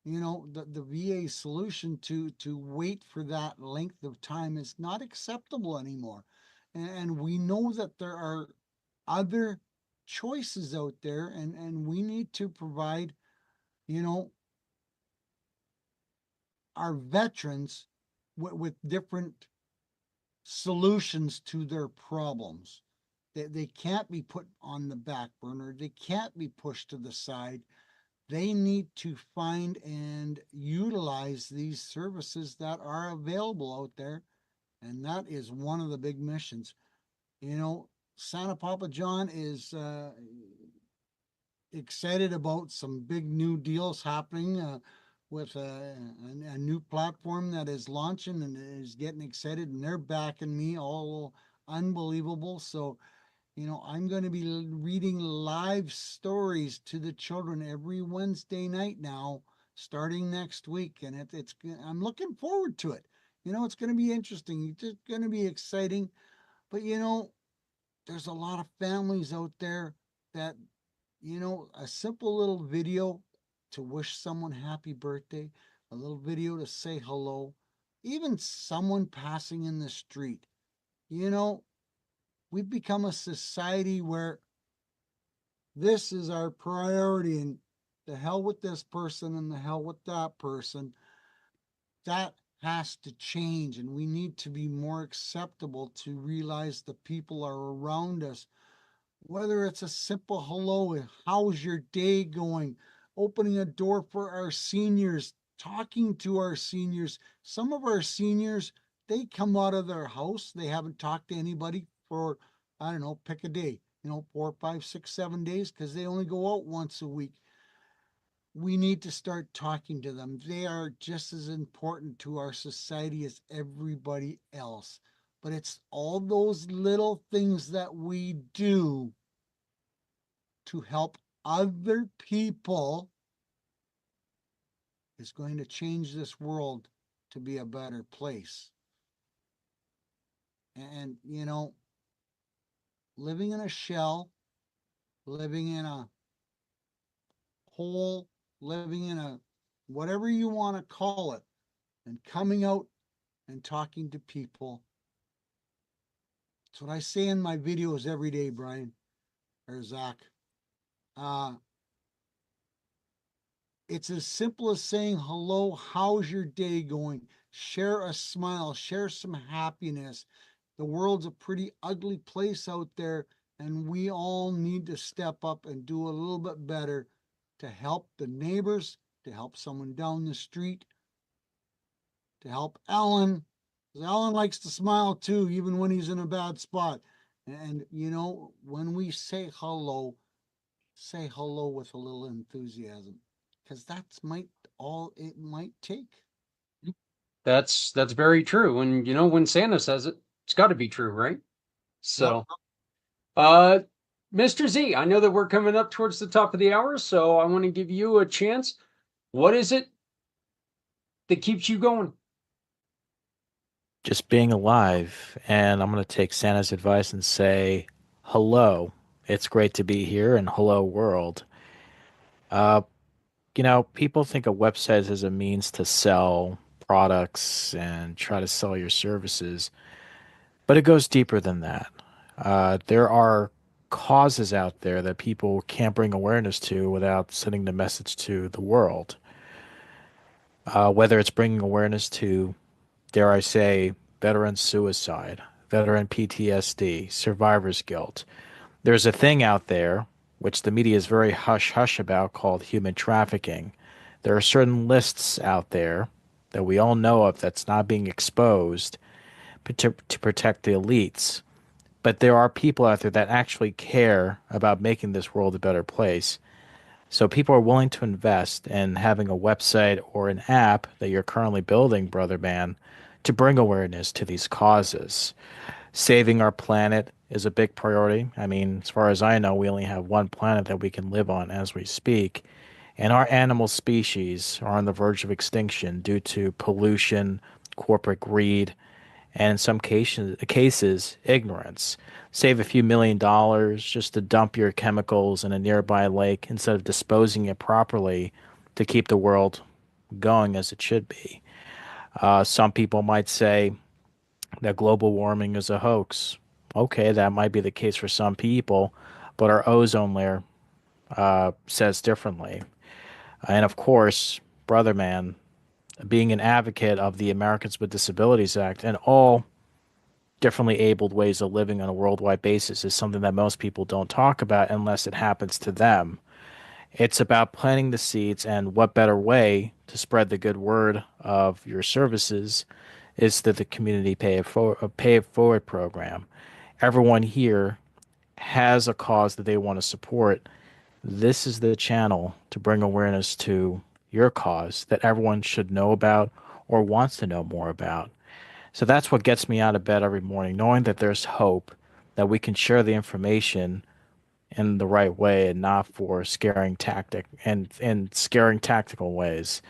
Speaker 6: the VA solution. To wait for that length of time is not acceptable anymore, and we know that there are other choices out there, and we need to provide you know our veterans with different solutions to their problems. They can't be put on the back burner. They can't be pushed to the side. They need to find and utilize these services that are available out there. And that is one of the big missions. Santa Papa John is excited about some big new deals happening with a new platform that is launching and is getting excited, and they're backing me all unbelievable. So, I'm going to be reading live stories to the children every Wednesday night now, starting next week, and I'm looking forward to it. It's going to be interesting. It's going to be exciting, but there's a lot of families out there that a simple little video to wish someone happy birthday, a little video to say hello, even someone passing in the street. You know, we've become a society where this is our priority, and the hell with this person and the hell with that person. That has to change, and we need to be more acceptable to realize the people are around us, whether it's a simple hello, how's your day going, opening a door for our seniors, talking to our seniors. Some of our seniors, they come out of their house, they haven't talked to anybody for, I don't know, pick a day, 4, 5, 6, 7 days, because they only go out once a week. We need to start talking to them. They are just as important to our society as everybody else. But it's all those little things that we do to help other people is going to change this world to be a better place. And, living in a shell, living in a hole, living in a whatever you want to call it, and coming out and talking to people. That's what I say in my videos every day, Brian or Zach. Uh, It's as simple as saying hello, how's your day going? Share a smile, share some happiness. The world's a pretty ugly place out there, and we all need to step up and do a little bit better to help the neighbors, to help someone down the street, to help Alan. 'Cause Alan likes to smile too, even when he's in a bad spot. And, when we say hello with a little enthusiasm, because that's might all it might take.
Speaker 1: That's very true. And when Santa says it, it's got to be true, right?
Speaker 6: Yep.
Speaker 1: So, Mr. Z, I know that we're coming up towards the top of the hour, so I want to give you a chance. What is it that keeps you going?
Speaker 4: Just being alive. And I'm going to take Santa's advice and say, hello. It's great to be here and hello, world. Uh, people think a website is a means to sell products and try to sell your services, but it goes deeper than that. There are causes out there that people can't bring awareness to without sending the message to the world. Whether it's bringing awareness to, dare I say, veteran suicide, veteran PTSD, survivor's guilt. There's a thing out there, which the media is very hush hush about, called human trafficking. There are certain lists out there that we all know of that's not being exposed to protect the elites. But there are people out there that actually care about making this world a better place. So people are willing to invest in having a website or an app that you're currently building, Brother Man, to bring awareness to these causes. Saving our planet is a big priority. I mean, as far as I know, we only have one planet that we can live on as we speak. And our animal species are on the verge of extinction due to pollution, corporate greed, and in some cases, ignorance. Save a few $1 million just to dump your chemicals in a nearby lake instead of disposing it properly to keep the world going as it should be. Some people might say that global warming is a hoax. Okay, that might be the case for some people, but our ozone layer says differently. And of course, brother man, being an advocate of the Americans with Disabilities Act and all differently abled ways of living on a worldwide basis is something that most people don't talk about unless it happens to them. It's about planting the seeds, and what better way to spread the good word of your services is through the community pay it forward program. Everyone here has a cause that they want to support. This is the channel to bring awareness to your cause that everyone should know about or wants to know more about. So that's what gets me out of bed every morning, knowing that there's hope, that we can share the information in the right way and not for scaring tactic and scaring tactical ways.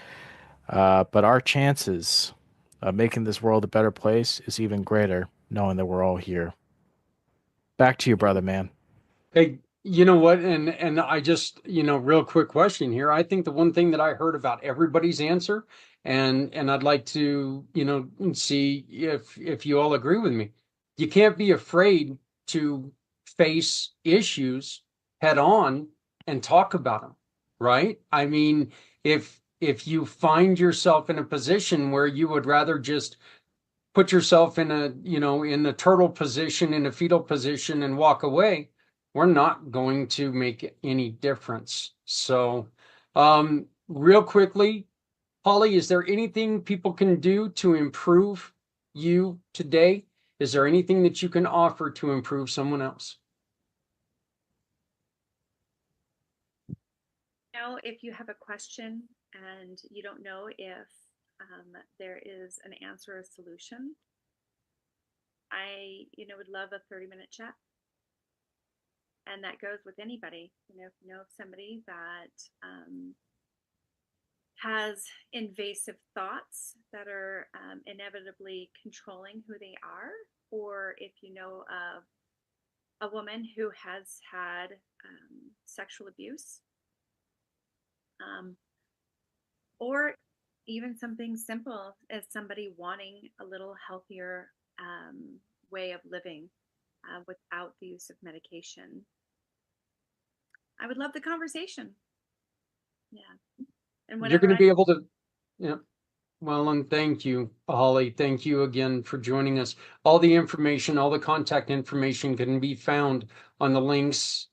Speaker 4: But our chances of making this world a better place is even greater, knowing that we're all here. Back to you, brother man.
Speaker 1: Hey, you know what? And I just, real quick question here. I think the one thing that I heard about everybody's answer, and I'd like to, see if you all agree with me. You can't be afraid to face issues head on and talk about them, right? I mean, if you find yourself in a position where you would rather just put yourself in a, in the turtle position, in a fetal position and walk away, we're not going to make any difference. So, real quickly, Holly, is there anything people can do to improve you today? Is there anything that you can offer to improve someone else?
Speaker 2: If you have a question and you don't know if there is an answer or solution, I, would love a 30-minute chat. And that goes with anybody. If you know somebody that has invasive thoughts that are inevitably controlling who they are, or if you know of a woman who has had sexual abuse, or even something simple as somebody wanting a little healthier way of living without the use of medication, I would love the conversation. Yeah. And
Speaker 1: You're going
Speaker 2: whenever
Speaker 1: to be able to, yeah. Well, and thank you, Holly. Thank you again for joining us. All the information, all the contact information can be found on the links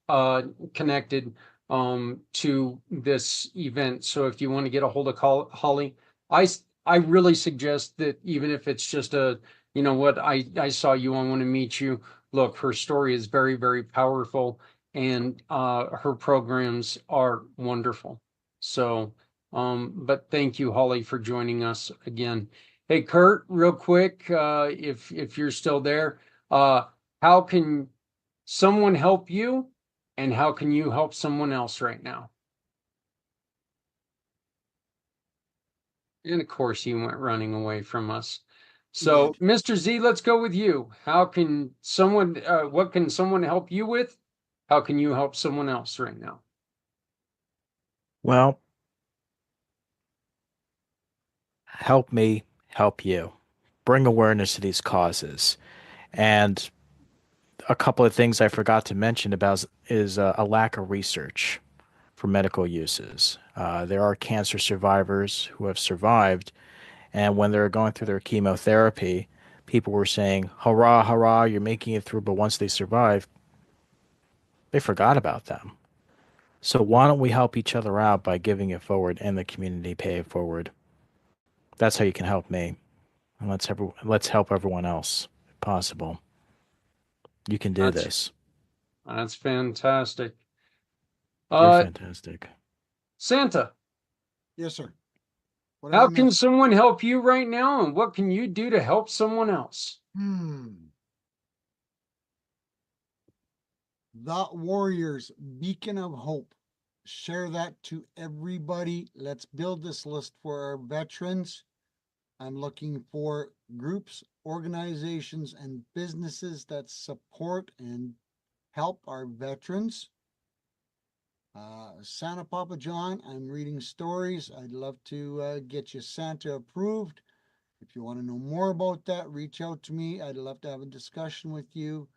Speaker 1: connected to this event. So if you want to get a hold of Holly, I really suggest that even if it's just a, I saw you, I want to meet you. Look, her story is very, very powerful, and her programs are wonderful. So, but thank you, Holly, for joining us again. Hey, Kurt, real quick, if you're still there, how can someone help you, and how can you help someone else right now? And of course, he went running away from us. So, Mr. Z, let's go with you. How can someone, what can someone help you with? How can you help someone else right now?
Speaker 4: Well, help me help you. Bring awareness to these causes. And a couple of things I forgot to mention about is a lack of research for medical uses. There are cancer survivors who have survived, and when they're going through their chemotherapy, people were saying, hurrah, hurrah, you're making it through. But once they survive, they forgot about them. So why don't we help each other out by giving it forward and the community pay it forward? That's how you can help me. And let's help everyone else if possible. You can do this.
Speaker 1: That's fantastic.
Speaker 4: You're fantastic.
Speaker 1: Santa,
Speaker 6: Yes, sir. What did I
Speaker 1: how can
Speaker 6: miss?
Speaker 1: someone help you right now, and what can you do to help someone else?
Speaker 6: The Warriors, beacon of hope. Share that to everybody. Let's build this list for our veterans. I'm looking for groups, organizations, and businesses that support and help our veterans. Santa Papa John, I'm reading stories. I'd love to get you Santa approved. If you want to know more about that, reach out to me. I'd love to have a discussion with you.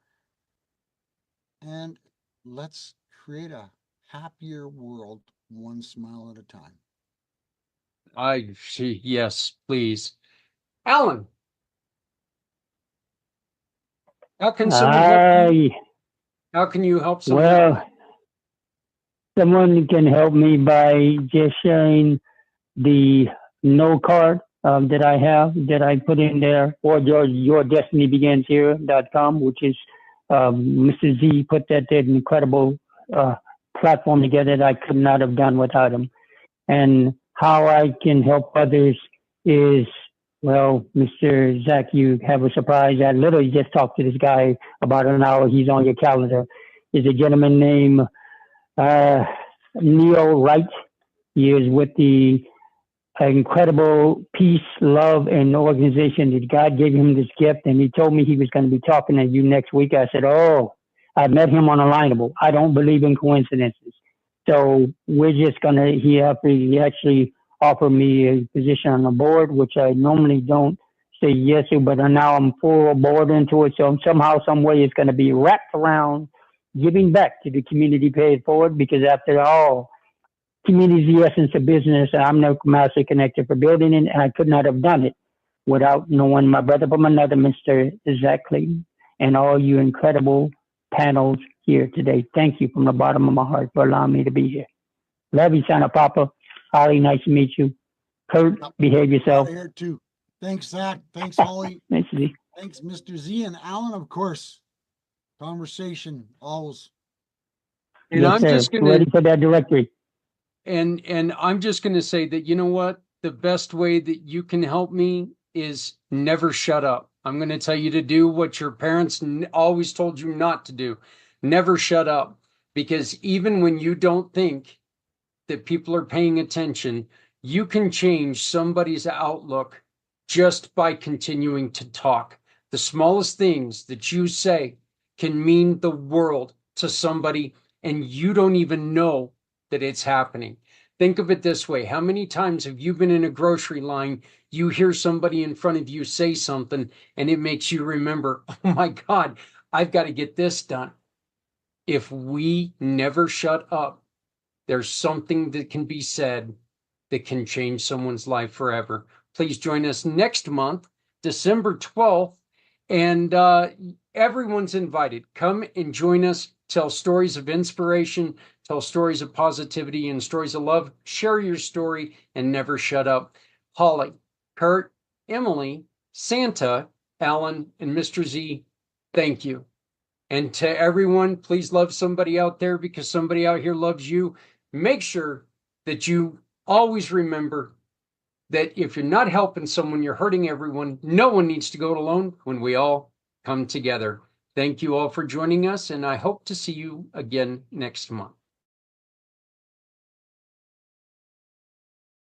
Speaker 6: And let's create a happier world, one smile at a time.
Speaker 1: I see. Yes, please. Alan, how can someone help you? How can you help someone else?
Speaker 5: Well, someone can help me by just sharing the no card that I have that I put in there, or your destiny begins here.com, which is Mr. Z put that incredible platform together that I could not have done without him. And how I can help others is, well, Mr. Zach, you have a surprise. I literally just talked to this guy about an hour. He's on your calendar. Is a gentleman named Neil Wright. He is with the incredible peace, love, and organization that God gave him this gift. And he told me he was going to be talking to you next week. I said, oh, I met him on Alignable. I don't believe in coincidences. So we're just going to, he actually offered me a position on the board, which I normally don't say yes to, but now I'm full board into it. So somehow, some way it's going to be wrapped around giving back to the community paid forward, because after all, community is the essence of business. I'm no master connector for building it, and I could not have done it without knowing my brother from another, Mr. Zach Clayton, and all you incredible panels here today. Thank you from the bottom of my heart for allowing me to be here. Love you, Santa Papa. Holly, nice to meet you. Kurt, behave yourself.
Speaker 6: Out of here too. Thanks, Zach. Thanks, Holly.
Speaker 5: Nice to see you.
Speaker 6: Thanks, Mr. Z, and Alan, of course. Conversation always.
Speaker 1: And
Speaker 5: Yes,
Speaker 1: I'm
Speaker 5: sir.
Speaker 1: just gonna
Speaker 5: Ready for that directory.
Speaker 1: and I'm just gonna say that, you know what? The best way that you can help me is never shut up. I'm going to tell you to do what your parents always told you not to do. Never shut up. Because even when you don't think that people are paying attention, you can change somebody's outlook just by continuing to talk. The smallest things that you say can mean the world to somebody, and you don't even know that it's happening. Think of it this way. How many times have you been in a grocery line, you hear somebody in front of you say something, and it makes you remember, oh my God, I've got to get this done. If we never shut up, there's something that can be said that can change someone's life forever. Please join us next month, December 12th, and everyone's invited. Come and join us. Tell stories of inspiration, tell stories of positivity and stories of love. Share your story and never shut up. Holly, Kurt, Emily, Santa, Alan, and Mr. Z, thank you. And to everyone, please love somebody out there, because somebody out here loves you. Make sure that you always remember that if you're not helping someone, you're hurting everyone. No one needs to go it alone when we all come together. Thank you all for joining us, and I hope to see you again next month.